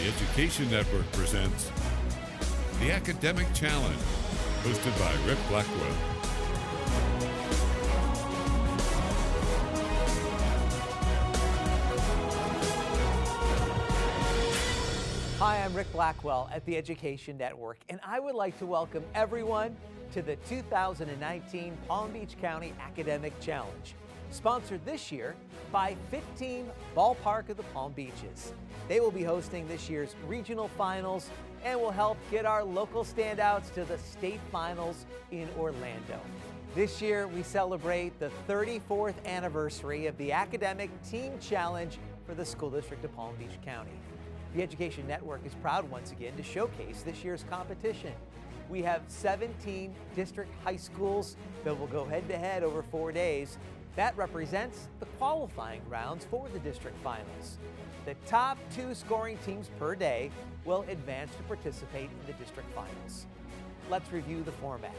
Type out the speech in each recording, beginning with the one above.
Education Network presents The Academic Challenge, hosted by Rick Blackwell. Hi, I'm Rick Blackwell at the Education Network, and I would like to welcome everyone to the 2019 Palm Beach County Academic Challenge, sponsored this year by 15 Ballpark of the Palm Beaches. They will be hosting this year's regional finals and will help get our local standouts to the state finals in Orlando. This year, we celebrate the 34th anniversary of the Academic Team Challenge for the School District of Palm Beach County. The Education Network is proud once again to showcase this year's competition. We have 17 district high schools that will go head-to-head over 4 days. That represents the qualifying rounds for the district finals. The top 2 scoring teams per day will advance to participate in the district finals. Let's review the format.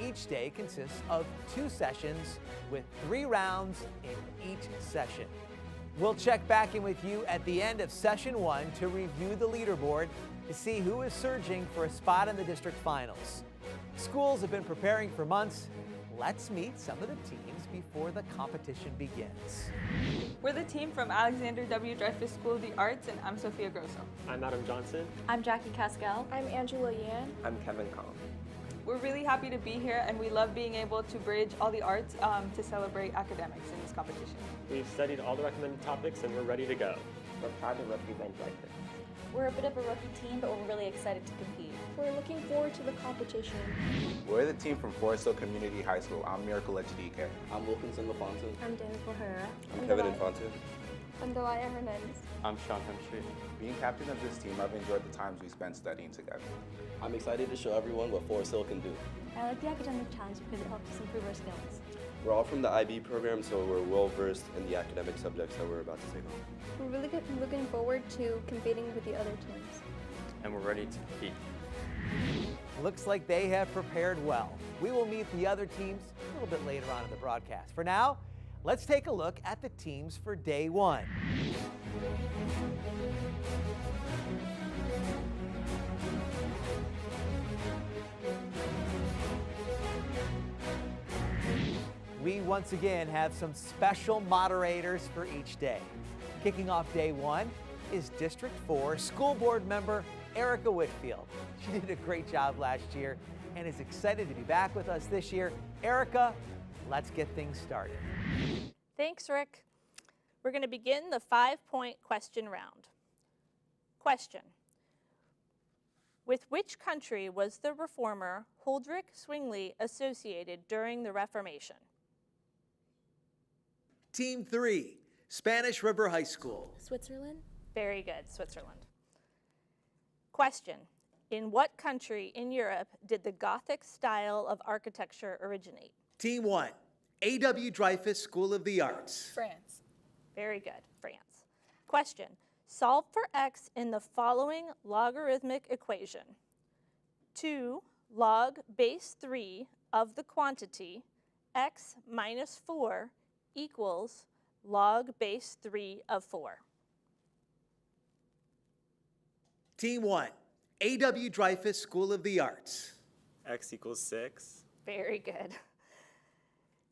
Each day consists of 2 sessions with 3 rounds in each session. We'll check back in with you at the end of session 1 to review the leaderboard to see who is surging for a spot in the district finals. Schools have been preparing for months. Let's meet some of the teams before the competition begins. We're the team from Alexander W. Dreyfoos School of the Arts, and I'm Sophia Grosso. I'm Adam Johnson. I'm Jackie Cascal. I'm Angela Yan. I'm Kevin Kong. We're really happy to be here, and we love being able to bridge all the arts to celebrate academics in this competition. We've studied all the recommended topics, and we're ready to go. We're proud to represent Dreyfoos. We're a bit of a rookie team, but we're really excited to compete. We're looking forward to the competition. We're the team from Forest Hill Community High School. I'm Miracle HDK. I'm Wilkinson LaFontaine. I'm Daniel Herrera. I'm Kevin Infante. I'm Dwyer Hernandez. I'm Sean Hemstreet. Being captain of this team, I've enjoyed the times we spent studying together. I'm excited to show everyone what Forest Hill can do. I like the academic challenge because it helps us improve our skills. We're all from the IB program, so we're well versed in the academic subjects that we're about to take on. We're really looking forward to competing with the other teams. And we're ready to compete. Looks like they have prepared well. We will meet the other teams a little bit later on in the broadcast. For now, let's take a look at the teams for day 1. We once again have some special moderators for each day. Kicking off day 1 is District 4 School Board member Erica Whitfield. She did a great job last year and is excited to be back with us this year. Erica, let's get things started. Thanks, Rick. We're going to begin the 5-point question round. Question: with which country was the reformer Huldrych Zwingli associated during the Reformation? Team 3, Spanish River High School. Switzerland? Very good, Switzerland. Question: in what country in Europe did the Gothic style of architecture originate? Team 1, A.W. Dreyfoos School of the Arts. France. Very good, France. Question: solve for x in the following logarithmic equation. 2 log base 3 of the quantity x minus 4 equals log base 3 of 4. Team 1, A.W. Dreyfoos School of the Arts. X equals 6. Very good.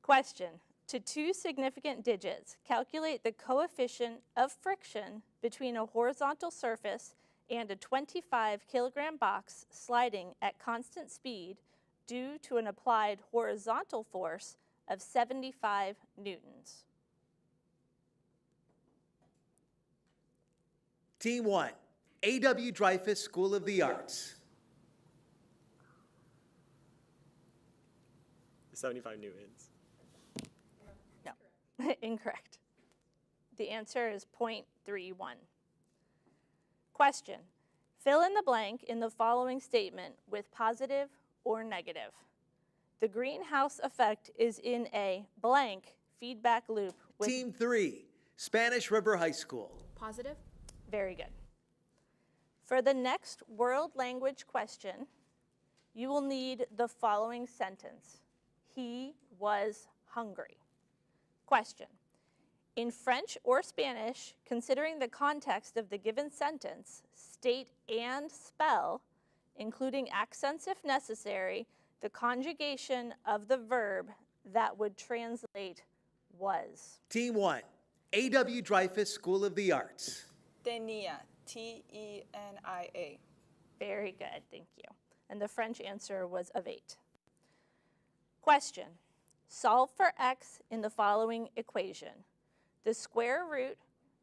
Question: to 2 significant digits, calculate the coefficient of friction between a horizontal surface and a 25 kilogram box sliding at constant speed due to an applied horizontal force of 75 newtons. Team 1, A.W. Dreyfoos School of the Arts. 75 newtons. No, incorrect. The answer is 0.31. Question: fill in the blank in the following statement with positive or negative. The greenhouse effect is in a blank feedback loop with... Team 3, Spanish River High School. Positive? Very good. For the next world language question, you will need the following sentence. He was hungry. Question: In French or Spanish, considering the context of the given sentence, state and spell, including accents if necessary, the conjugation of the verb that would translate was. Team 1, A.W. Dreyfoos School of the Arts. Tenia, T-E-N-I-A. Very good, thank you. And the French answer was of 8. Question. Solve for x in the following equation. The square root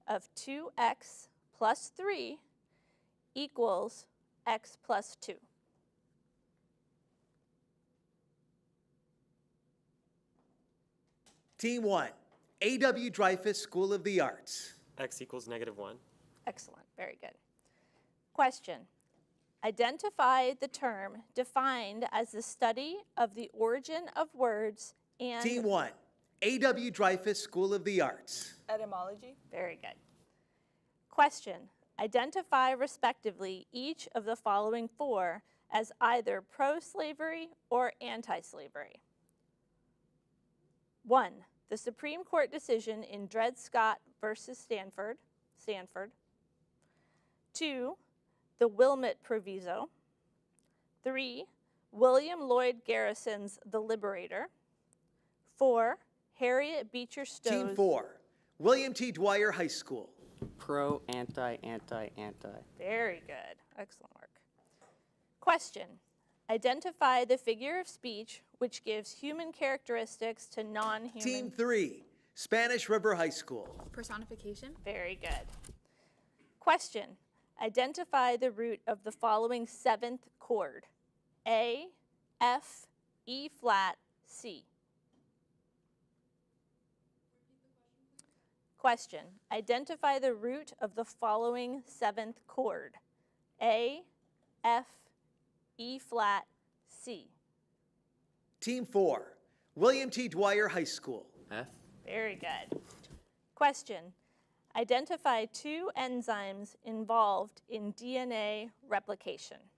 of 2x plus 3 equals x plus 2. Team 1, A.W. Dreyfoos School of the Arts. X equals -1. Excellent, very good. Question. Identify the term defined as the study of the origin of words and... Team 1, A.W. Dreyfoos School of the Arts. Etymology. Very good. Question. Identify respectively each of the following 4 as either pro-slavery or anti-slavery. 1. The Supreme Court decision in Dred Scott versus Stanford. 2. The Wilmot Proviso. 3. William Lloyd Garrison's The Liberator. 4. Harriet Beecher Stowe's... Team 4, William T. Dwyer High School. Pro, anti, anti, anti. Very good. Excellent work. Question. Identify the figure of speech which gives human characteristics to non-human... Team 3, Spanish River High School. Personification. Very good. Question. Identify the root of the following 7th chord. A, F, E flat, C. Question. Identify the root of the following 7th chord. A, F, E flat, C. Team 4, William T. Dwyer High School. F. Very good. Question. Identify 2 enzymes involved in DNA replication.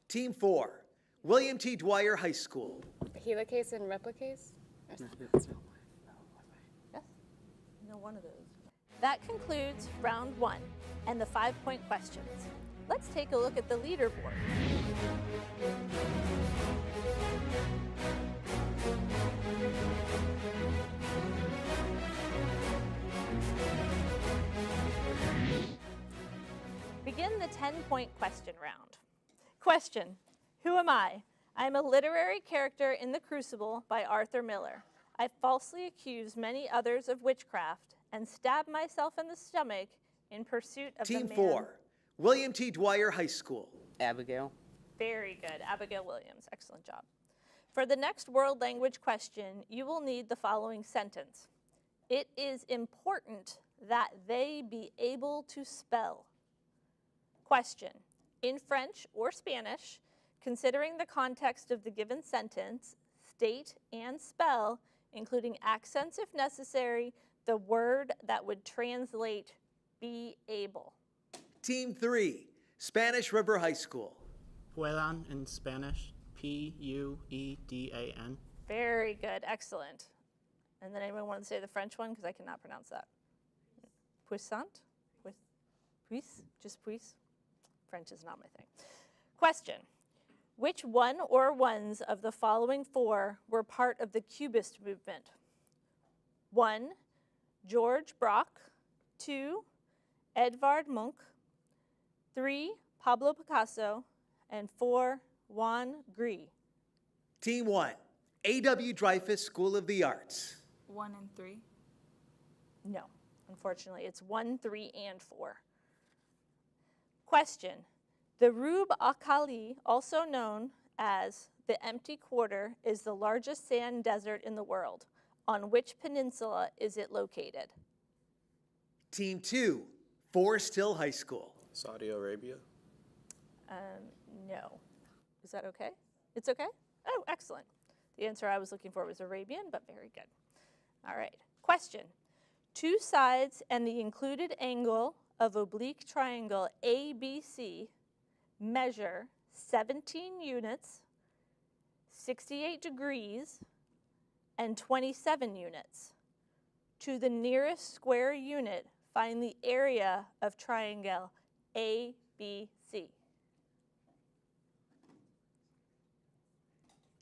Team 4, William T. Dwyer High School. Helicase and replicase? Yes? No one of those. That concludes round 1 and the 5-point questions. Let's take a look at the leaderboard. Begin the 10-point question round. Question. Who am I? I am a literary character in The Crucible by Arthur Miller. I falsely accuse many others of witchcraft and stab myself in the stomach in pursuit of Team the man. 4, William T. Dwyer High School. Abigail. Very good. Abigail Williams. Excellent job. For the next world language question, you will need the following sentence. It is important that they be able to spell. Question. In French or Spanish, considering the context of the given sentence, state and spell, including accents if necessary, the word that would translate be able. Team 3, Spanish River High School. Puedan in Spanish, P-U-E-D-A-N. Very good, excellent. And then anyone want to say the French one? Because I cannot pronounce that. Puissant? Puis? Just puis? French is not my thing. Question. Which one or ones of the following 4 were part of the Cubist movement? 1, George Braque. 2, Edvard Munch. 3, Pablo Picasso. And 4, Juan Gris. Team 1, A.W. Dreyfoos School of the Arts. 1 and 3. No, unfortunately, it's 1, 3, and 4. Question. The Rub al Khali, also known as the Empty Quarter, is the largest sand desert in the world. On which peninsula is it located? Team 2, Forest Hill High School. Saudi Arabia. No. Is that okay? It's okay? Oh, excellent. The answer I was looking for was Arabian, but very good. All right. Question. 2 sides and the included angle of oblique triangle ABC measure 17 units, 68 degrees and 27 units. To the nearest square unit, find the area of triangle ABC.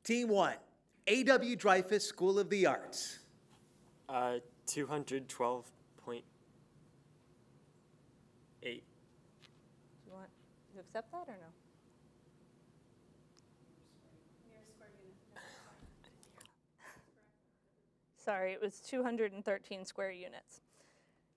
Team 1, A.W. Dreyfoos School of the Arts. 212.8. Do you want to accept that or no? Sorry, it was 213 square units.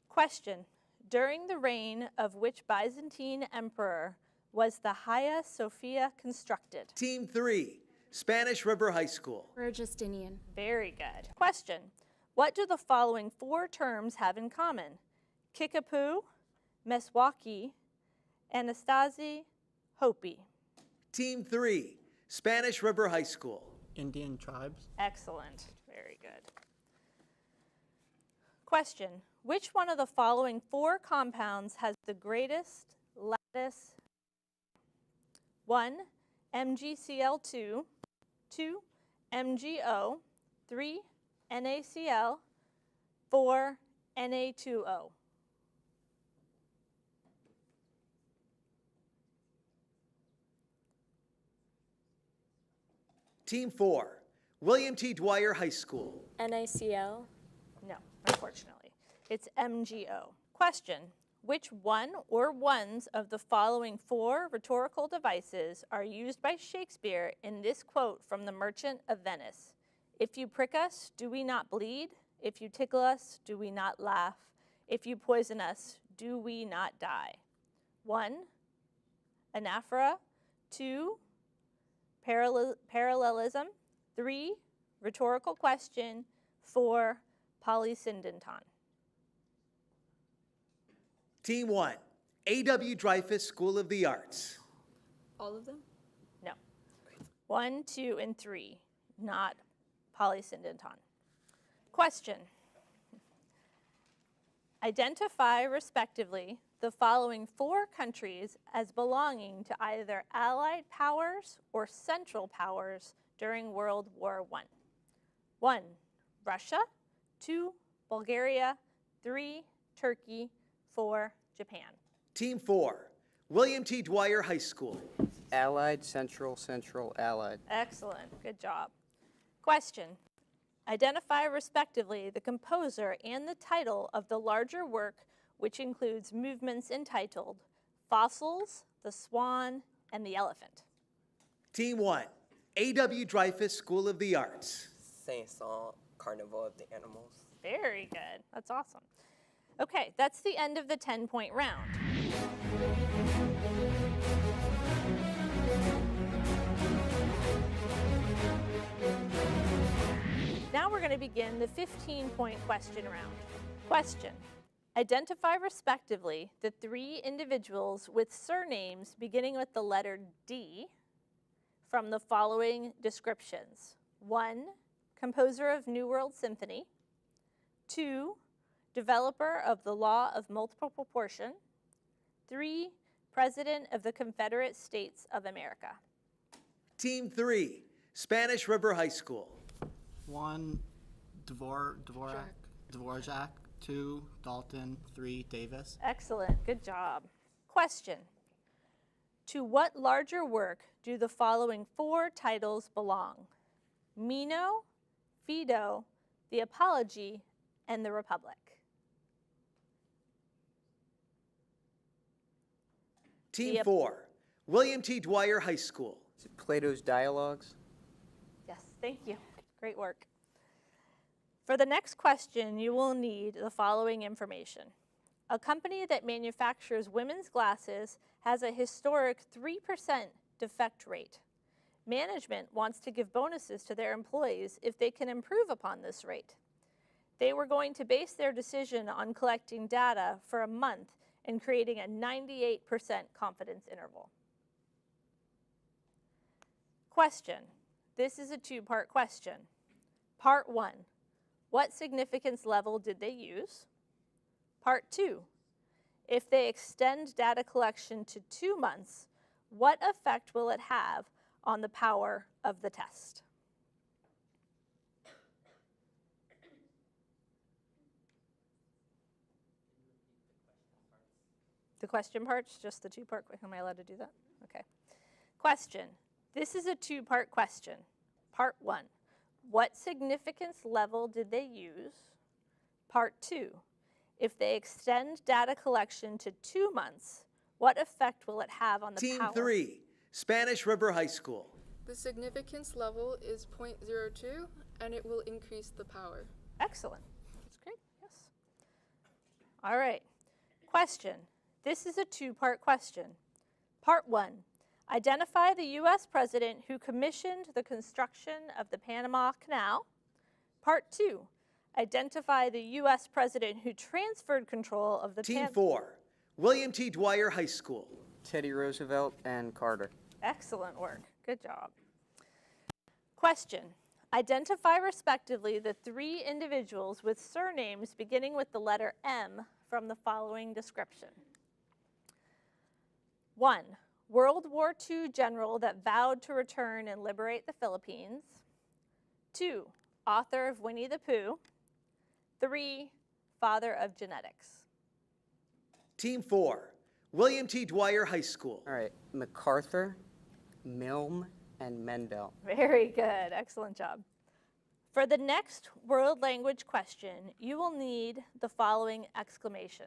Question, during the reign of which Byzantine emperor was the Hagia Sophia constructed? Team 3, Spanish River High School. We're Justinian. Very good. Question, what do the following 4 terms have in common? Kickapoo, Meswaki, Anastasi, Hopi. Team 3, Spanish River High School. Indian tribes. Excellent. Very good. Question, which one of the following 4 compounds has the greatest lattice? 1, MgCl2, 2, MgO, 3, NaCl, 4, Na2O. Team 4, William T. Dwyer High School. NaCl. No, unfortunately. It's MgO. Question, which one or ones of the following 4 rhetorical devices are used by Shakespeare in this quote from The Merchant of Venice? If you prick us, do we not bleed? If you tickle us, do we not laugh? If you poison us, do we not die? 1, anaphora. 2, parallelism. 3, rhetorical question. 4, polysyndeton. Team 1, A.W. Dreyfoos School of the Arts. All of them? No. 1, 2, and 3, not polysyndeton. Question. Identify, respectively, the following 4 countries as belonging to either Allied powers or Central powers during World War I. 1, Russia. 2, Bulgaria. 3, Turkey. 4, Japan. Team 4, William T. Dwyer High School. Allied, Central, Central, Allied. Excellent. Good job. Question. Identify respectively the composer and the title of the larger work, which includes movements entitled Fossils, The Swan, and the Elephant. Team 1, A.W. Dreyfoos School of the Arts. Saint-Saëns, Carnival of the Animals. Very good. That's awesome. Okay, that's the end of the 10-point round. Now we're going to begin the 15-point question round. Question. Identify respectively the 3 individuals with surnames beginning with the letter D from the following descriptions. 1, composer of New World Symphony. 2, developer of the law of multiple proportion. 3, president of the Confederate States of America. Team 3, Spanish River High School. 1, Dvorak. 2, Dalton. 3, Davis. Excellent. Good job. Question. To what larger work do the following 4 titles belong? Meno, Phaedo, The Apology, and The Republic. Team 4, William T. Dwyer High School. Is it Plato's Dialogues? Yes, thank you. Great work. For the next question, you will need the following information. A company that manufactures women's glasses has a historic 3% defect rate. Management wants to give bonuses to their employees if they can improve upon this rate. They were going to base their decision on collecting data for a month and creating a 98% confidence interval. Question. This is a 2-part question. Part 1, what significance level did they use? Part 2, if they extend data collection to 2 months, what effect will it have on the power of the test? The question part's just the two-part. Am I allowed to do that? Okay. Question. This is a two-part question. Part 1. What significance level did they use? Part 2. If they extend data collection to 2 months, what effect will it have on the Team power? 3, Spanish River High School. The significance level is 0.02, and it will increase the power. Excellent. That's great. Yes. All right. Question. This is a two-part question. Part 1. Identify the U.S. president who commissioned the construction of the Panama Canal. Part 2. Identify the U.S. president who transferred control of the Team 4, William T. Dwyer High School. Teddy Roosevelt and Carter. Excellent work. Good job. Question. Identify respectively the 3 individuals with surnames beginning with the letter M from the following description. 1. World War II general that vowed to return and liberate the Philippines. 2. Author of Winnie the Pooh. 3. Father of genetics. Team 4, William T. Dwyer High School. All right, MacArthur, Milne, and Mendel. Very good. Excellent job. For the next world language question, you will need the following exclamation.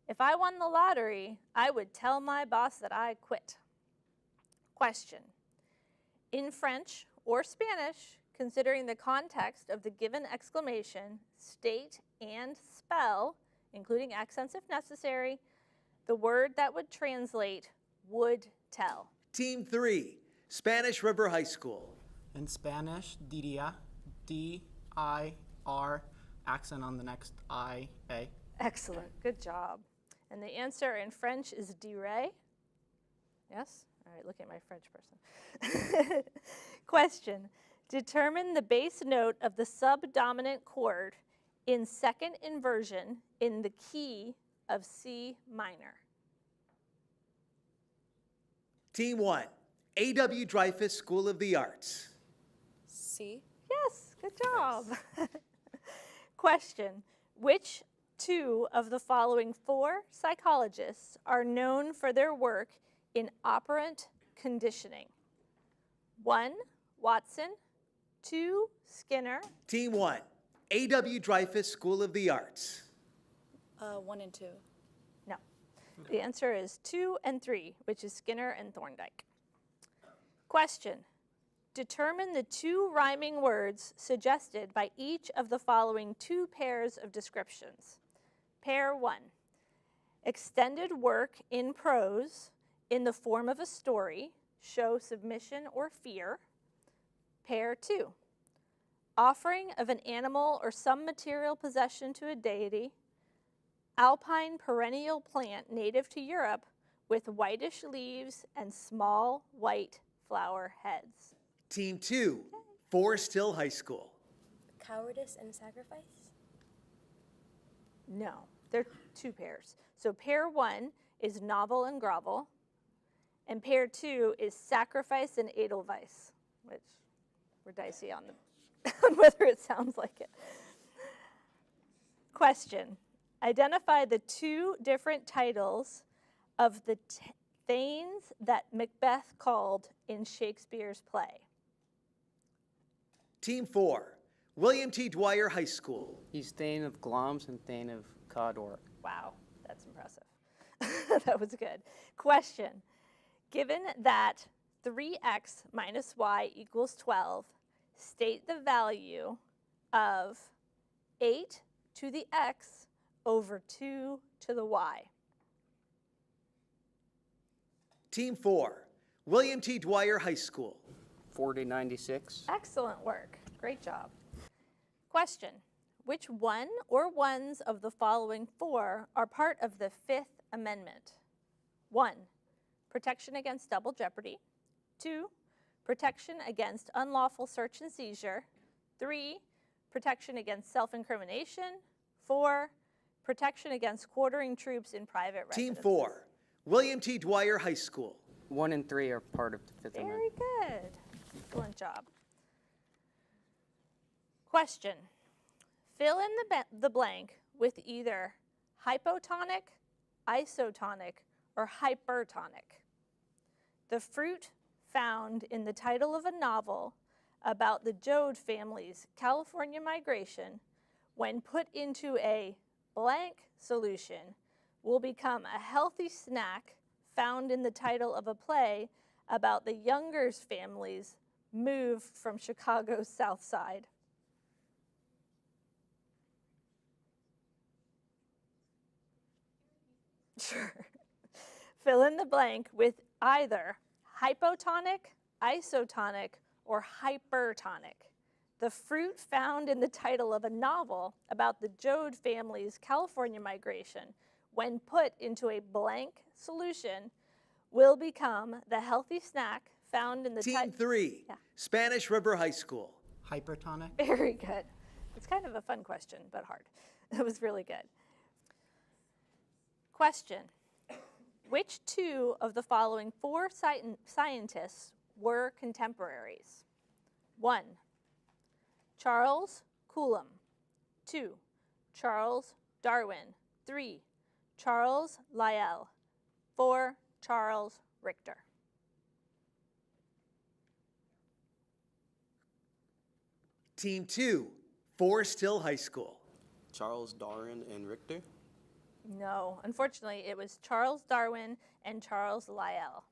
If I won the lottery, I would tell my boss that I quit. Question. In French or Spanish, considering the context of the given exclamation, state and spell, including accents if necessary, the word that would translate would tell. Team 3, Spanish River High School. In Spanish, diría, D-I-R, accent on the next I-A. Excellent. Good job. And the answer in French is dirait. Yes? All right, look at my French person. Question. Determine the bass note of the subdominant chord in second inversion in the key of C minor. Team 1, A.W. Dreyfoos School of the Arts. C. Yes, good job. Nice. Question. Which 2 of the following 4 psychologists are known for their work in operant conditioning? 1, Watson. 2, Skinner. Team 1, A.W. Dreyfoos School of the Arts. 1 and 2. No. The answer is 2 and 3, which is Skinner and Thorndike. Question. Determine the 2 rhyming words suggested by each of the following 2 pairs of descriptions. Pair 1. Extended work in prose in the form of a story, show submission or fear. Pair 2. Offering of an animal or some material possession to a deity. Alpine perennial plant native to Europe with whitish leaves and small white flower heads. Team 2, Forest Hill High School. Cowardice and sacrifice? No, they're 2 pairs. So pair 1 is novel and grovel, and pair 2 is sacrifice and edelweiss, which we're dicey on whether it sounds like it. Question. Identify the 2 different titles of the thanes that Macbeth called in Shakespeare's play. Team 4, William T. Dwyer High School. He's Thane of Glamis and Thane of Cawdor. Wow, that's impressive. That was good. Question. Given that 3x minus y equals 12, state the value of 8 to the x over 2 to the y. Team 4, William T. Dwyer High School. 4096. Excellent work. Great job. Question. Which one or ones of the following 4 are part of the 5th Amendment? 1, protection against double jeopardy. 2, protection against unlawful search and seizure. 3, protection against self-incrimination. 4, protection against quartering troops in private residences. Team 4, William T. Dwyer High School. 1 and 3 are part of the 5th Amendment. Very good. Excellent job. Question. Fill in the blank with either hypotonic, isotonic, or hypertonic? The fruit found in the title of a novel about the Joad family's California migration, when put into a blank solution, will become a healthy snack found in the title of a play about the Youngers family's move from Chicago's South Side. Sure. Fill in the blank with either hypotonic, isotonic, or hypertonic. The fruit found in the title of a novel about the Joad family's California migration, when put into a blank solution, will become the healthy snack found in the Team 3, Spanish River High School. Hypertonic. Very good. It's kind of a fun question, but hard. It was really good. Question. Which two of the following four scientists were contemporaries? 1. Charles Coulomb. 2. Charles Darwin. 3. Charles Lyell. 4. Charles Richter. Team 2, Forest Hill High School. Charles Darwin and Richter. No, unfortunately, it was Charles Darwin and Charles Lyell.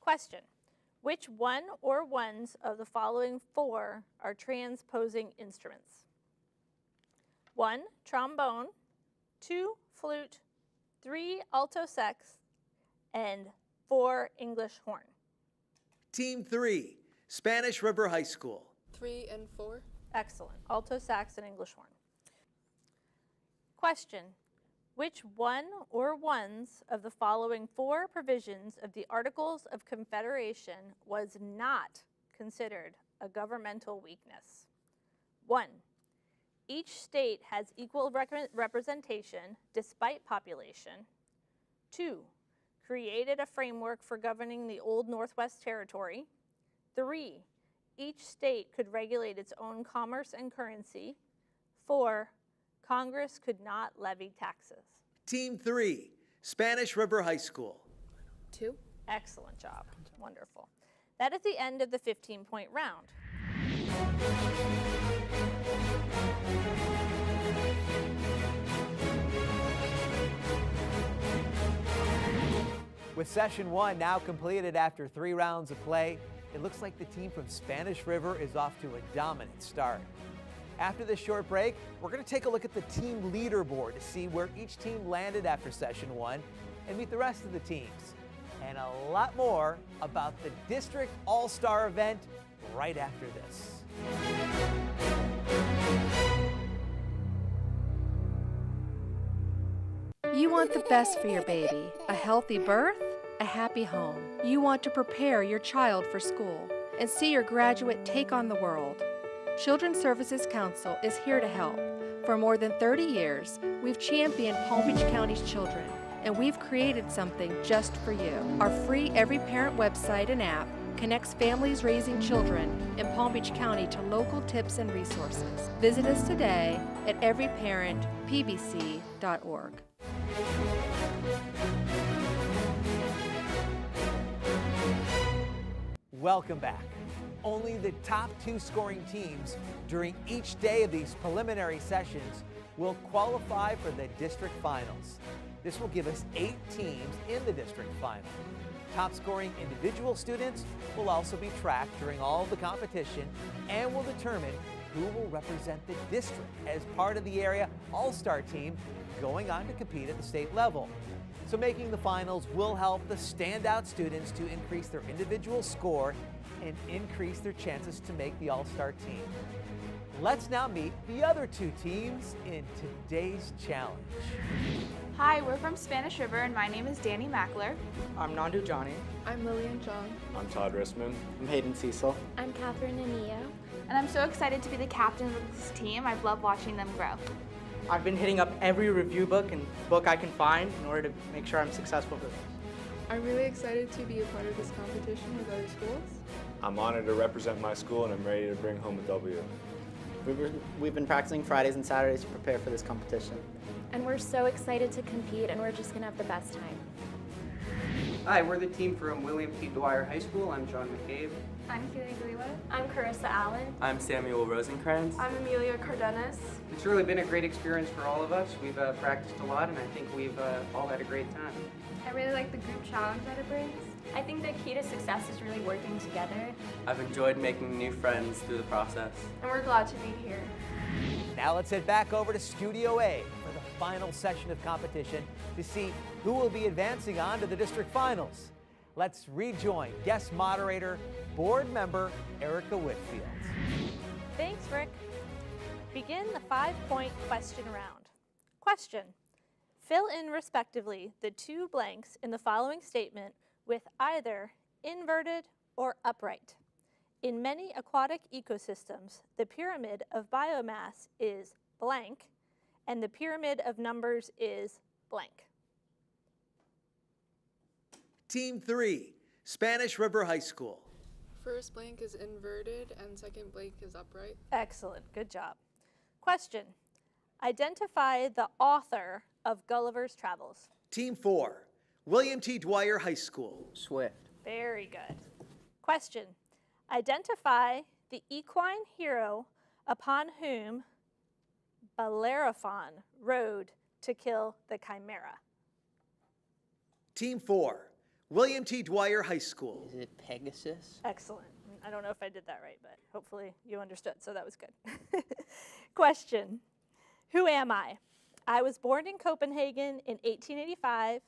Question. Which one or ones of the following four are transposing instruments? 1. Trombone. 2. Flute. 3. Alto sax. And 4. English horn. Team 3, Spanish River High School. 3 and 4. Excellent. Alto sax and English horn. Question. Which one or ones of the following four provisions of the Articles of Confederation was not considered a governmental weakness? 1. Each state has equal representation despite population. 2. Created a framework for governing the Old Northwest Territory. 3. Each state could regulate its own commerce and currency. 4. Congress could not levy taxes. Team 3, Spanish River High School. 2. Excellent job. Wonderful. That is the end of the 15-point round. With session 1 now completed after 3 rounds of play, it looks like the team from Spanish River is off to a dominant start. After this short break, we're going to take a look at the team leaderboard to see where each team landed after session 1 and meet the rest of the teams. And a lot more about the District All-Star event right after this. You want the best for your baby, a healthy birth, a happy home. You want to prepare your child for school and see your graduate take on the world. Children's Services Council is here to help. For more than 30 years, we've championed Palm Beach County's children, and we've created something just for you. Our free Every Parent website and app connects families raising children in Palm Beach County to local tips and resources. Visit us today at everyparentpbc.org. Welcome back. Only the top 2 scoring teams during each day of these preliminary sessions will qualify for the district finals. This will give us 8 teams in the district final. Top scoring individual students will also be tracked during all of the competition and will determine who will represent the district as part of the area all-star team going on to compete at the state level. So making the finals will help the standout students to increase their individual score and increase their chances to make the all-star team. Let's now meet the other 2 teams in today's challenge. Hi, we're from Spanish River and my name is Danny Mackler. I'm Nandu Johnny. I'm Lillian Jong. I'm Todd Rissman. I'm Hayden Cecil. I'm Catherine Anea. And I'm so excited to be the captain of this team. I've loved watching them grow. I've been hitting up every review book and book I can find in order to make sure I'm successful for this. I'm really excited to be a part of this competition with other schools. I'm honored to represent my school and I'm ready to bring home a W. We've been practicing Fridays and Saturdays to prepare for this competition. And we're so excited to compete, and we're just going to have the best time. Hi, we're the team from William T. Dwyer High School. I'm John McCabe. I'm Keely Gliwa. I'm Carissa Allen. I'm Samuel Rosencrantz. I'm Amelia Cardenas. It's really been a great experience for all of us. We've practiced a lot, and I think we've all had a great time. I really like the group challenge that it brings. I think the key to success is really working together. I've enjoyed making new friends through the process. And we're glad to be here. Now let's head back over to Studio A for the final session of competition to see who will be advancing on to the district finals. Let's rejoin guest moderator, board member Erica Whitfield. Thanks, Rick. Begin the 5-point question round. Question. Fill in respectively the 2 blanks in the following statement with either inverted or upright. In many aquatic ecosystems, the pyramid of biomass is blank, and the pyramid of numbers is blank. Team 3, Spanish River High School. First blank is inverted and second blank is upright. Excellent, good job. Question. Identify the author of Gulliver's Travels. Team 4, William T. Dwyer High School. Swift. Very good. Question. Identify the equine hero upon whom Bellerophon rode to kill the Chimera. Team 4, William T. Dwyer High School. Is it Pegasus? Excellent. I don't know if I did that right, but hopefully you understood, so that was good. Question. Who am I? I was born in Copenhagen in 1885.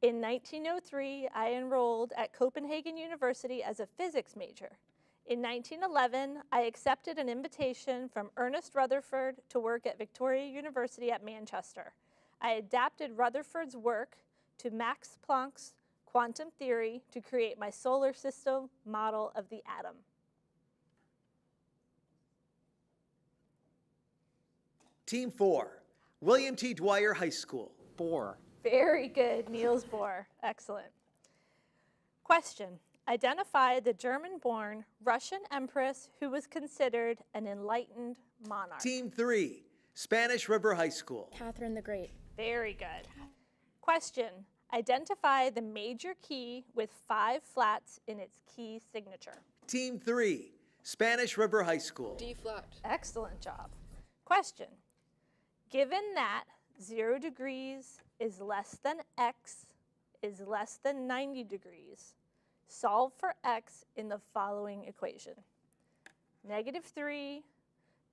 In 1903, I enrolled at Copenhagen University as a physics major. In 1911, I accepted an invitation from Ernest Rutherford to work at Victoria University at Manchester. I adapted Rutherford's work to Max Planck's quantum theory to create my solar system model of the atom. Team 4, William T. Dwyer High School. Bohr. Very good, Niels Bohr. Excellent. Question. Identify the German-born Russian empress who was considered an enlightened monarch. Team 3, Spanish River High School. Catherine the Great. Very good. Question. Identify the major key with 5 flats in its key signature. Team 3, Spanish River High School. D flat. Excellent job. Question. Given that 0 degrees is less than x is less than 90 degrees, solve for x in the following equation. -3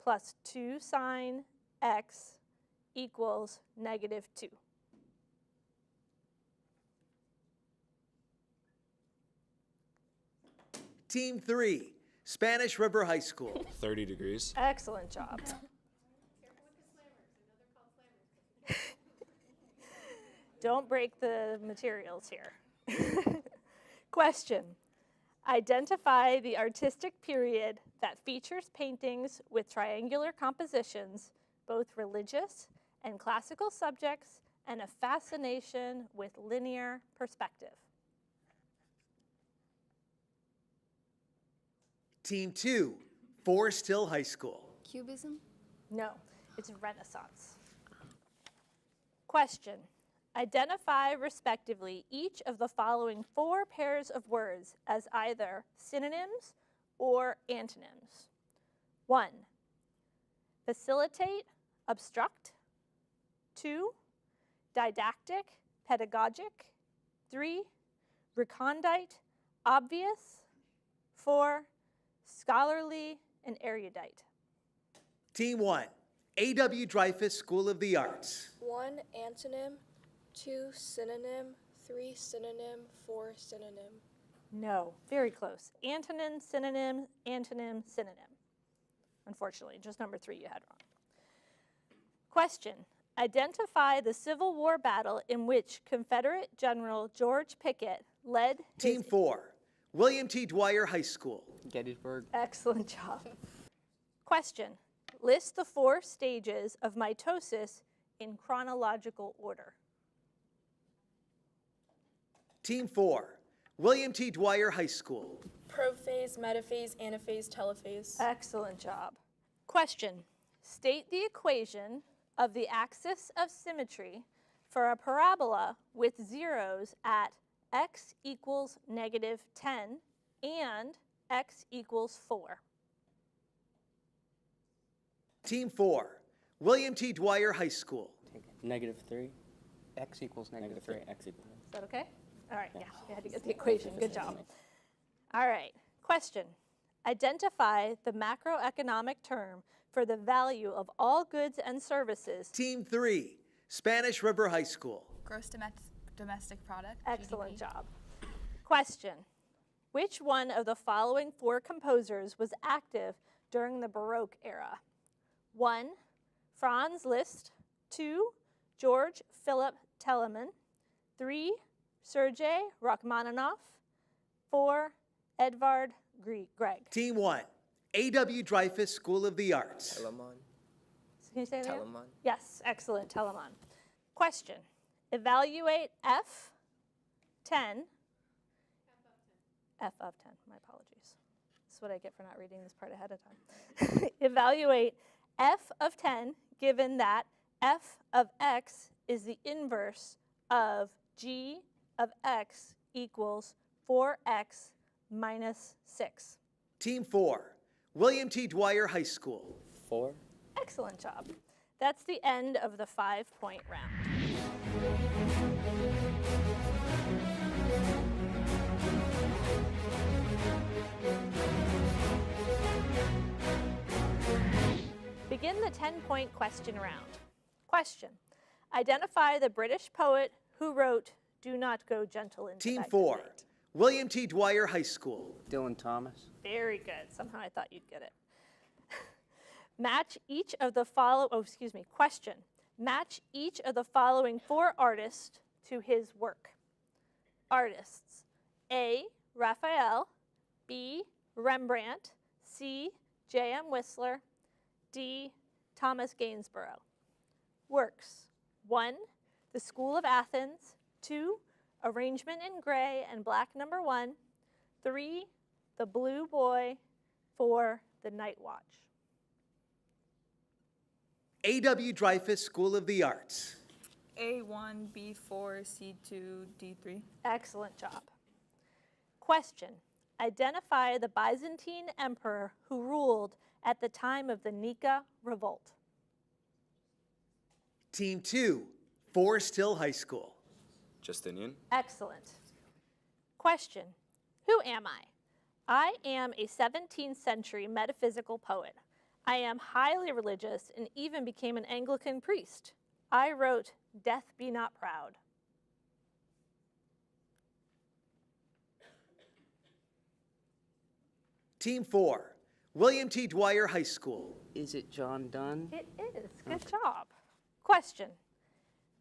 plus 2 sine x equals -2. Team 3, Spanish River High School. 30 degrees. Excellent job. Don't break the materials here. Question. Identify the artistic period that features paintings with triangular compositions, both religious and classical subjects, and a fascination with linear perspective. Team 2, Forest Hill High School. Cubism? No, it's Renaissance. Question. Identify respectively each of the following 4 pairs of words as either synonyms or antonyms. 1. Facilitate, obstruct. 2. Didactic, pedagogic. 3. Recondite, obvious. 4. Scholarly and erudite. Team 1, A.W. Dreyfoos School of the Arts. 1 antonym, 2 synonym, 3 synonym, 4 synonym. No, very close. Antonym, synonym, antonym, synonym. Unfortunately, just number 3 you had wrong. Question. Identify the Civil War battle in which Confederate General George Pickett led Team 4, William T. Dwyer High School. Gettysburg. Excellent job. Question. List the 4 stages of mitosis in chronological order. Team 4, William T. Dwyer High School. Prophase, metaphase, anaphase, telophase. Excellent job. Question. State the equation of the axis of symmetry for a parabola with zeros at x equals -10 and x equals 4. Team 4, William T. Dwyer High School. -3. X equals -3. X equals. Is that okay? All right, yeah, we had to get the equation. Good job. All right, question. Identify the macroeconomic term for the value of all goods and services. Team 3, Spanish River High School. Gross domestic product. Excellent job. Question. Which one of the following 4 composers was active during the Baroque era? 1, Franz Liszt. 2, George Philip Telemann. 3, Sergei Rachmaninoff. 4, Edvard Grieg. Team 1, A.W. Dreyfoos School of the Arts. Telemann. Can you say that again? Telemann. Yes, excellent, Telemann. Question. Evaluate F10. F of 10, my apologies. That's what I get for not reading this part ahead of time. Evaluate F of 10 given that F of x is the inverse of G of x equals 4x minus 6. Team 4, William T. Dwyer High School. 4. Excellent job. That's the end of the 5-point round. Begin the 10-point question round. Question. Identify the British poet who wrote Do Not Go Gentle into Team Thy 4, Night. William T. Dwyer High School. Dylan Thomas. Very good. Somehow I thought you'd get it. Match each of the Question. Match each of the following 4 artists to his work. Artists. A, Raphael. B, Rembrandt. C, J.M. Whistler. D, Thomas Gainsborough. Works. 1, The School of Athens. 2, Arrangement in Gray and Black No. 1. 3, The Blue Boy. 4, The Night Watch. A.W. Dreyfoos School of the Arts. A1, B4, C2, D3. Excellent job. Question. Identify the Byzantine emperor who ruled at the time of the Nika Revolt. Team 2, Forest Hill High School. Justinian. Excellent. Question. Who am I? I am a 17th century metaphysical poet. I am highly religious and even became an Anglican priest. I wrote Death Be Not Proud. Team 4, William T. Dwyer High School. Is it John Donne? It is. Good job. Question.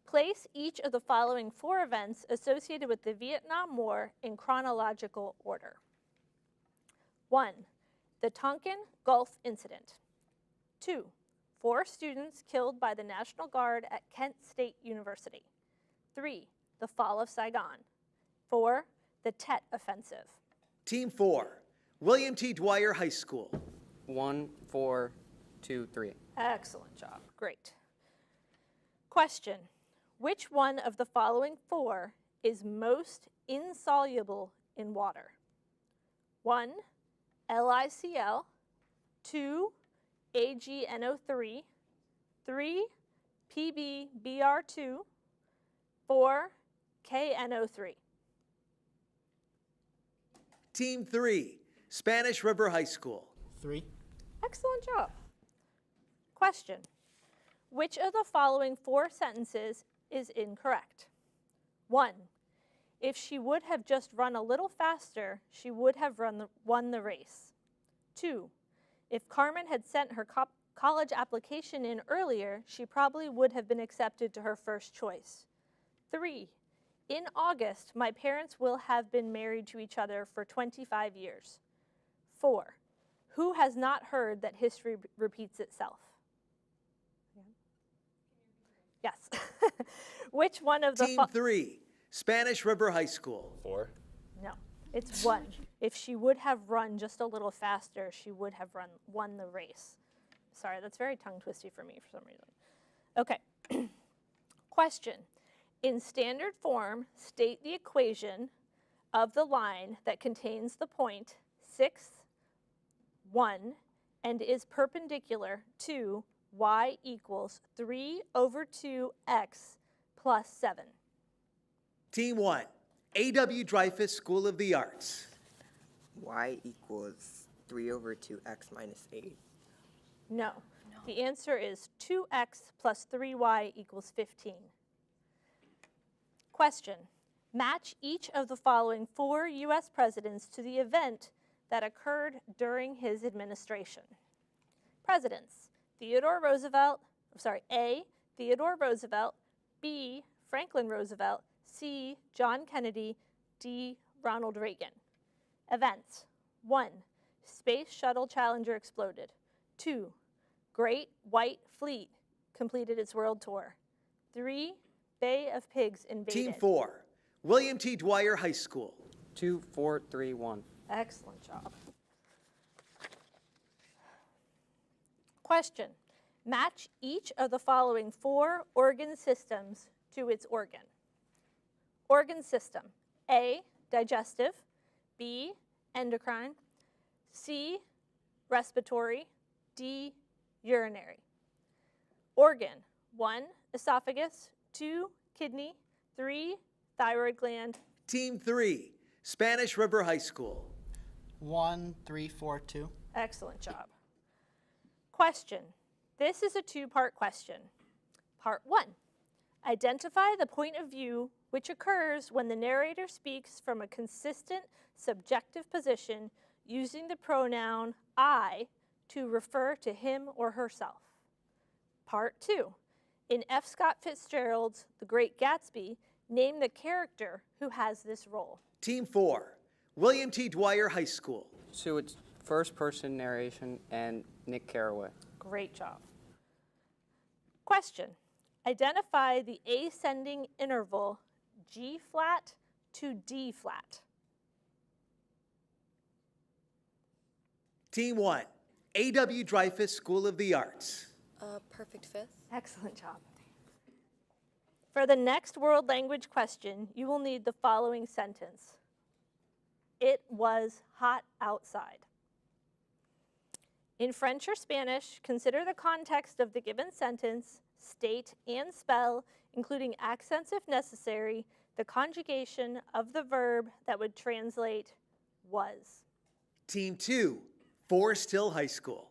Place each of the following 4 events associated with the Vietnam War in chronological order. 1, the Tonkin Gulf Incident. 2, 4 students killed by the National Guard at Kent State University. 3, the fall of Saigon. 4, the Tet Offensive. Team 4, William T. Dwyer High School. 1, 4, 2, 3. Excellent job. Great. Question. Which one of the following 4 is most insoluble in water? 1, LiCl. 2, AgNO3. 3, PbBr2. 4, KNO3. Team 3, Spanish River High School. 3. Excellent job. Question. Which of the following 4 sentences is incorrect? 1, if she would have just run a little faster, she would have won the race. 2, if Carmen had sent her college application in earlier, she probably would have been accepted to her first choice. 3, in August, my parents will have been married to each other for 25 years. 4, who has not heard that history repeats itself? Yes. Which one of the Team 3, Spanish River High School. 4. No, it's 1. If she would have run just a little faster, she would have won the race. Sorry, that's very tongue twisty for me for some reason. Okay. Question. In standard form, state the equation of the line that contains the point 6, 1, and is perpendicular to y equals 3 over 2x plus 7. Team 1, A.W. Dreyfoos School of the Arts. Y equals 3 over 2x minus 8. No. The answer is 2x plus 3y equals 15. Question. Match each of the following 4 U.S. presidents to the event that occurred during his administration. Presidents. Theodore Roosevelt, A, Theodore Roosevelt, B, Franklin Roosevelt, C, John Kennedy, D, Ronald Reagan. Events. 1, Space Shuttle Challenger exploded. 2, Great White Fleet completed its world tour. 3, Bay of Pigs invaded. Team 4, William T. Dwyer High School. 2, 4, 3, 1. Excellent job. Question. Match each of the following 4 organ systems to its organ. Organ system. A, digestive. B, endocrine. C, respiratory. D, urinary. Organ. 1, esophagus. 2, kidney. 3, thyroid gland. Team 3, Spanish River High School. 1, 3, 4, 2. Excellent job. Question. This is a 2-part question. Part 1. Identify the point of view which occurs when the narrator speaks from a consistent subjective position using the pronoun I to refer to him or herself. Part 2. In F. Scott Fitzgerald's The Great Gatsby, name the character who has this role. Team 4, William T. Dwyer High School. So it's first-person narration and Nick Carraway. Great job. Question. Identify the ascending interval G flat to D flat. Team 1, A.W. Dreyfoos School of the Arts. Perfect fifth. Excellent job. For the next world language question, you will need the following sentence. It was hot outside. In French or Spanish, consider the context of the given sentence, state and spell, including accents if necessary, the conjugation of the verb that would translate was. Team 2, Forest Hill High School.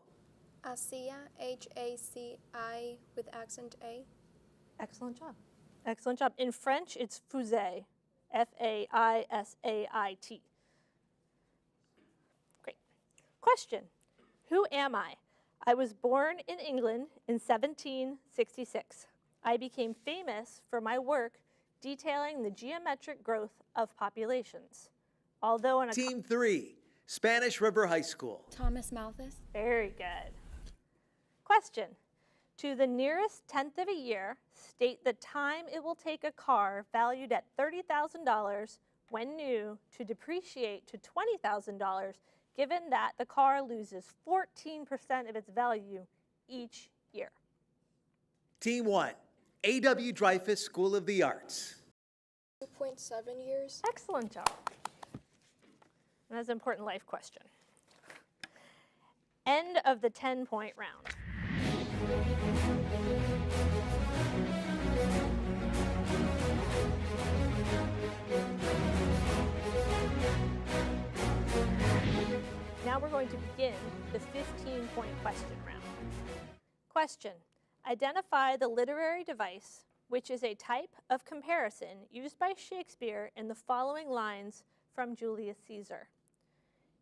Hacia, H-A-C-I with accent A. Excellent job. Excellent job. In French, it's faisait, F-A-I-S-A-I-T. Great. Question. Who am I? I was born in England in 1766. I became famous for my work detailing the geometric growth of populations. Although in a Team 3, Spanish River High School. Thomas Malthus. Very good. Question. To the nearest tenth of a year, state the time it will take a car valued at $30,000 when new to depreciate to $20,000, given that the car loses 14% of its value each year. Team 1, A.W. Dreyfoos School of the Arts. 2.7 years. Excellent job. And that's an important life question. End of the 10-point round. Now we're going to begin the 15-point question round. Question. Identify the literary device, which is a type of comparison used by Shakespeare in the following lines from Julius Caesar.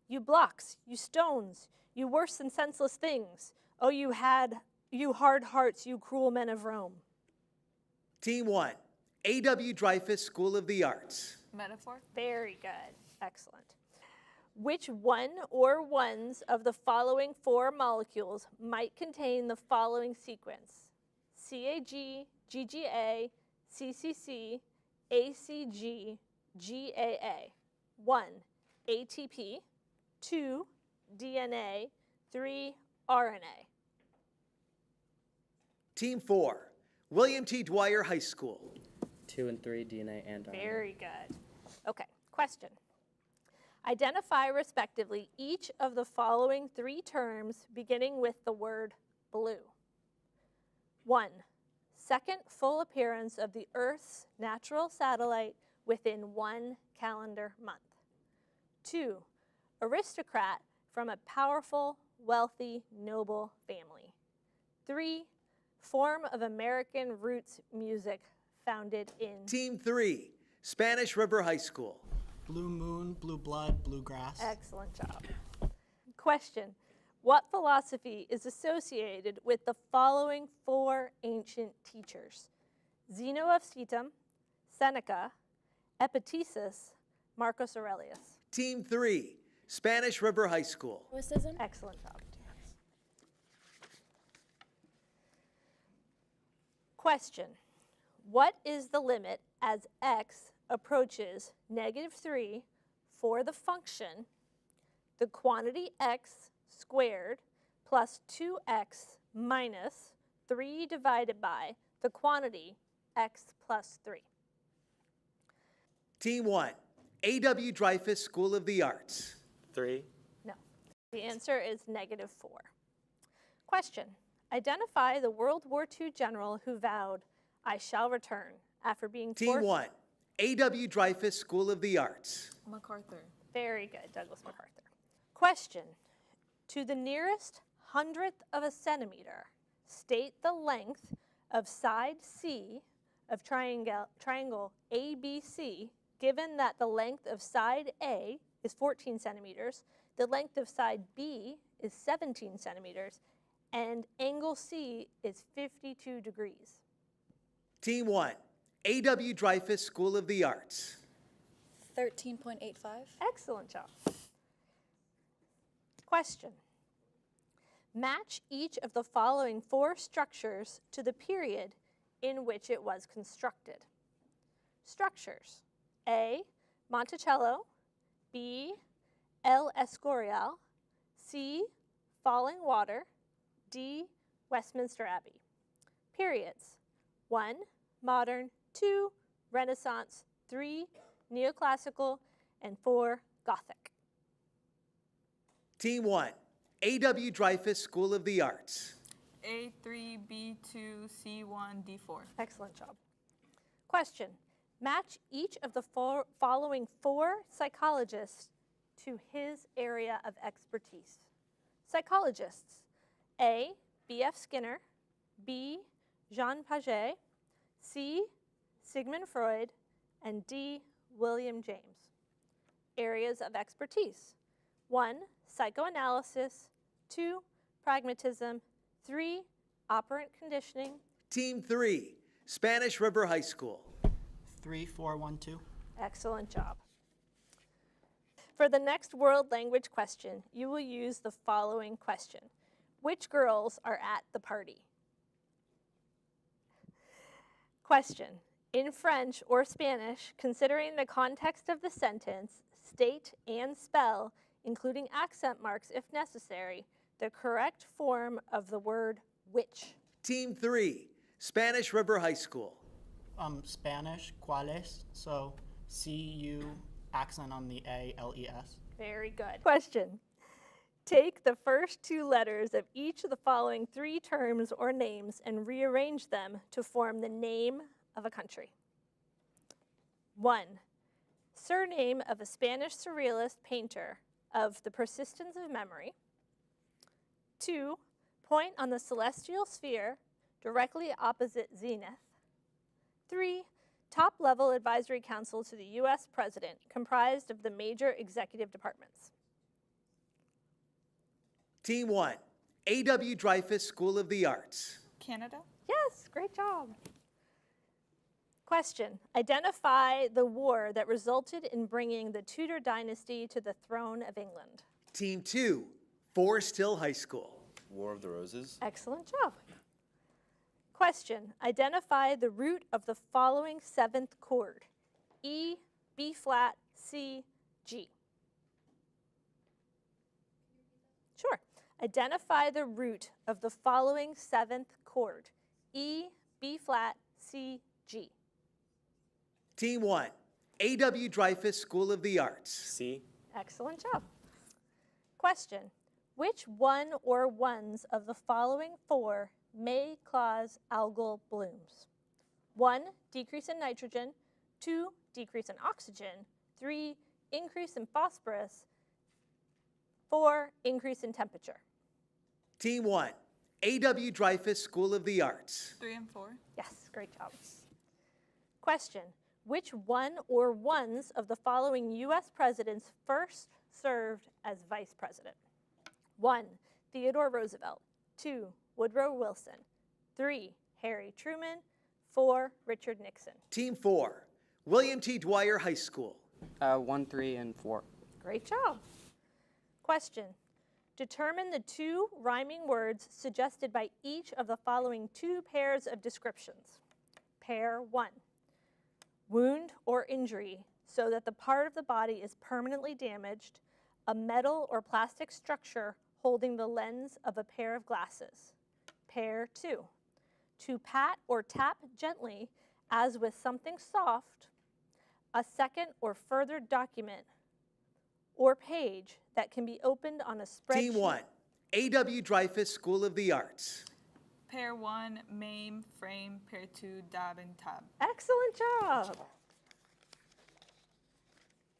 You blocks, you stones, you worse than senseless things. Oh, you hard hearts, you cruel men of Rome. Team 1, A.W. Dreyfoos School of the Arts. Metaphor. Very good. Excellent. Which one or ones of the following 4 molecules might contain the following sequence? CAG, GGA, CCC, ACG, GAA. 1, ATP. 2, DNA. 3, RNA. Team 4, William T. Dwyer High School. 2 and 3, DNA and RNA. Very good. Okay, question. Identify respectively each of the following 3 terms beginning with the word blue. 1, second full appearance of the Earth's natural satellite within 1 calendar month. 2, aristocrat from a powerful, wealthy, noble family. 3, form of American roots music founded in. Team 3, Spanish River High School. Blue moon, blue blood, bluegrass. Excellent job. Question. What philosophy is associated with the following 4 ancient teachers? Zeno of Citium, Seneca, Epictetus, Marcus Aurelius. Team 3, Spanish River High School. Stoicism. Excellent job. Question. What is the limit as x approaches -3 for the function the quantity x squared plus 2x minus 3 divided by the quantity x plus 3? Team 1, A.W. Dreyfoos School of the Arts. 3. No. The answer is -4. Question. Identify the World War II general who vowed, "I shall return," after being Team forced. 1, A.W. Dreyfoos School of the Arts. MacArthur. Very good, Douglas MacArthur. Question. To the nearest 100th of a centimeter, state the length of side C of triangle ABC, given that the length of side A is 14 centimeters, the length of side B is 17 centimeters, and angle C is 52 degrees. Team 1, A.W. Dreyfoos School of the Arts. 13.85. Excellent job. Question. Match each of the following 4 structures to the period in which it was constructed. Structures. A, Monticello. B, El Escorial. C, Falling Water. D, Westminster Abbey. Periods. 1, modern. 2, Renaissance. 3, neoclassical. And 4, Gothic. Team 1, A.W. Dreyfoos School of the Arts. A3, B2, C1, D4. Excellent job. Question. Match each of the following 4 psychologists to his area of expertise. Psychologists. A, B.F. Skinner. B, Jean Piaget. C, Sigmund Freud. And D, William James. Areas of expertise. 1, psychoanalysis. 2, pragmatism. 3, operant conditioning. Team 3, Spanish River High School. 3, 4, 1, 2. Excellent job. For the next world language question, you will use the following question. Which girls are at the party? Question. In French or Spanish, considering the context of the sentence, state and spell, including accent marks if necessary, the correct form of the word which. Team 3, Spanish River High School. Spanish, ¿cuáles? So C-U, accent on the A, L-E-S. Very good. Question. Take the first 2 letters of each of the following 3 terms or names and rearrange them to form the name of a country. 1, surname of a Spanish surrealist painter of The Persistence of Memory. 2, point on the celestial sphere directly opposite zenith. 3, top-level advisory council to the U.S. President, comprised of the major executive departments. Team 1, A.W. Dreyfoos School of the Arts. Canada? Yes, great job. Question. Identify the war that resulted in bringing the Tudor dynasty to the throne of England. Team 2, Forest Hill High School. War of the Roses. Excellent job. Question. Identify the root of the following 7th chord. E, B flat, C, G. Sure. Identify the root of the following 7th chord. E, B flat, C, G. Team 1, A.W. Dreyfoos School of the Arts. C. Excellent job. Question. Which one or ones of the following four may cause algal blooms? 1, decrease in nitrogen. 2, decrease in oxygen. 3, increase in phosphorus. 4, increase in temperature. Team 1, A.W. Dreyfoos School of the Arts. 3 and 4. Yes, great job. Question. Which one or ones of the following U.S. presidents first served as vice president? 1, Theodore Roosevelt. 2, Woodrow Wilson. 3, Harry Truman. 4, Richard Nixon. Team 4, William T. Dwyer High School. 1, 3, and 4. Great job. Question. Determine the 2 rhyming words suggested by each of the following 2 pairs of descriptions. Pair 1. Wound or injury so that the part of the body is permanently damaged, a metal or plastic structure holding the lens of a pair of glasses. Pair 2. To pat or tap gently as with something soft, a second or further document or page that can be opened on a spreadsheet. Team 1, A.W. Dreyfoos School of the Arts. Pair 1, MAME, frame. Pair 2, dab and tab. Excellent job.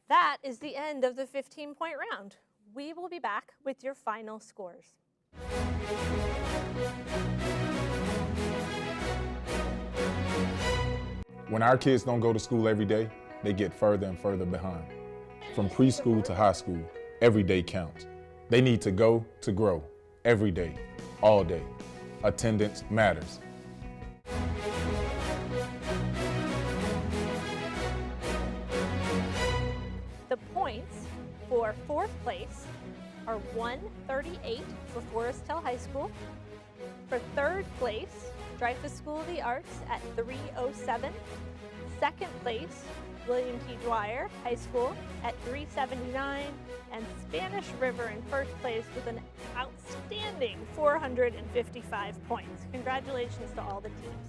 That is the end of the 15-point round. We will be back with your final scores. When our kids don't go to school every day, they get further and further behind. From preschool to high school, every day counts. They need to go to grow, every day, all day. Attendance matters. The points for 4th place are 138 for Forest Hill High School. For 3rd place, Dreyfoos School of the Arts at 307. 2nd place, William T. Dwyer High School at 379, and Spanish River in 1st place with an outstanding 455 points. Congratulations to all the teams.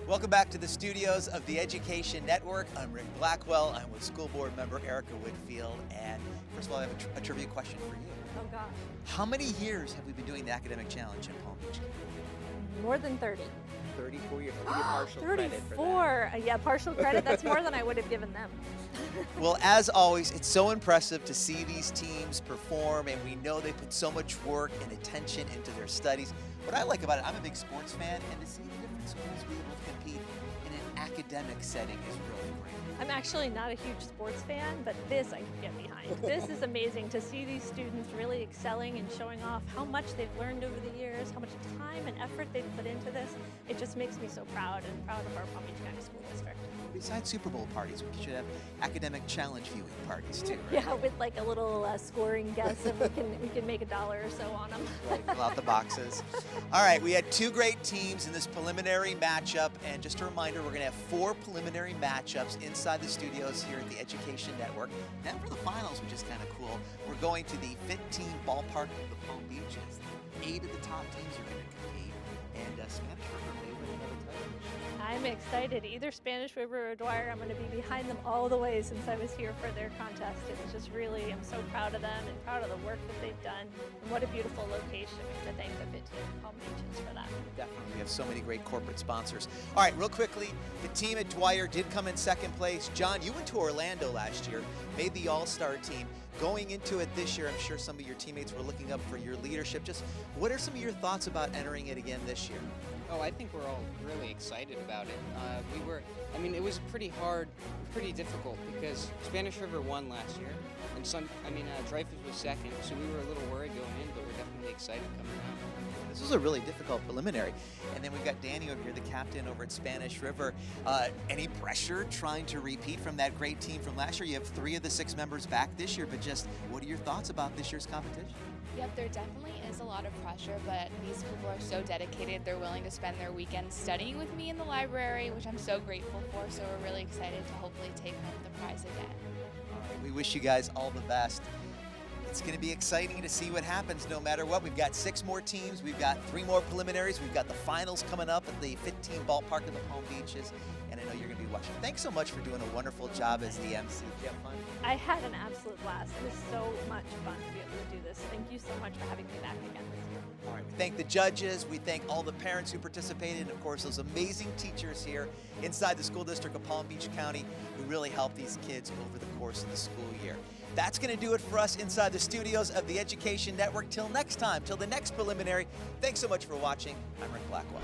Welcome back to the studios of the Education Network. I'm Rick Blackwell. I'm with School Board member Erica Whitfield. And first of all, I have a trivia question for you. Oh gosh. How many years have we been doing the Academic Challenge in Palm Beach? More than 30. 34 years. I'll give you partial credit for that. 34. Yeah, partial credit. That's more than I would have given them. Well, as always, it's so impressive to see these teams perform, and we know they put so much work and attention into their studies. What I like about it, I'm a big sports fan, and to see the different schools be able to compete in an academic setting is really great. I'm actually not a huge sports fan, but this I can get behind. This is amazing to see these students really excelling and showing off how much they've learned over the years, how much time and effort they've put into this. It just makes me so proud and proud of our Palm Beach County School District. Besides Super Bowl parties, we should have academic challenge viewing parties too, right? Yeah, with like a little scoring guess, and we can make $1 or so on them. Right, fill out the boxes. All right, we had 2 great teams in this preliminary matchup, and just a reminder, we're going to have 4 preliminary matchups inside the studios here at the Education Network. Then for the finals, which is kind of cool, we're going to the 15 ballpark of the Palm Beaches. 8 of the top teams are going to compete, and Spanish River may win another title. I'm excited. Either Spanish River or Dwyer, I'm going to be behind them all the way since I was here for their contest. It was just really, I'm so proud of them and proud of the work that they've done. And what a beautiful location. I'm going to thank the 15 Palm Beaches for that. Definitely. We have so many great corporate sponsors. All right, real quickly, the team at Dwyer did come in 2nd place. John, you went to Orlando last year, made the All-Star team. Going into it this year, I'm sure some of your teammates were looking up for your leadership. Just what are some of your thoughts about entering it again this year? Oh, I think we're all really excited about it. It was pretty hard, pretty difficult because Spanish River won last year, and Dreyfoos was 2nd, so we were a little worried going in, but we're definitely excited coming out. This was a really difficult preliminary. And then we've got Danny over here, the captain over at Spanish River. Any pressure trying to repeat from that great team from last year? You have 3 of the 6 members back this year, but just what are your thoughts about this year's competition? Yep, there definitely is a lot of pressure, but these people are so dedicated. They're willing to spend their weekends studying with me in the library, which I'm so grateful for, so we're really excited to hopefully take home the prize again. All right, we wish you guys all the best. It's going to be exciting to see what happens no matter what. We've got 6 more teams. We've got 3 more preliminaries. We've got the finals coming up at the 15 ballpark of the Palm Beaches. And I know you're going to be watching. Thanks so much for doing a wonderful job as the MC. Did you have fun? I had an absolute blast. It was so much fun to be able to do this. Thank you so much for having me back again this year. All right, we thank the judges, we thank all the parents who participated, and of course those amazing teachers here inside the school district of Palm Beach County who really helped these kids over the course of the school year. That's going to do it for us inside the studios of the Education Network. Till next time, till the next preliminary, thanks so much for watching. I'm Rick Blackwell.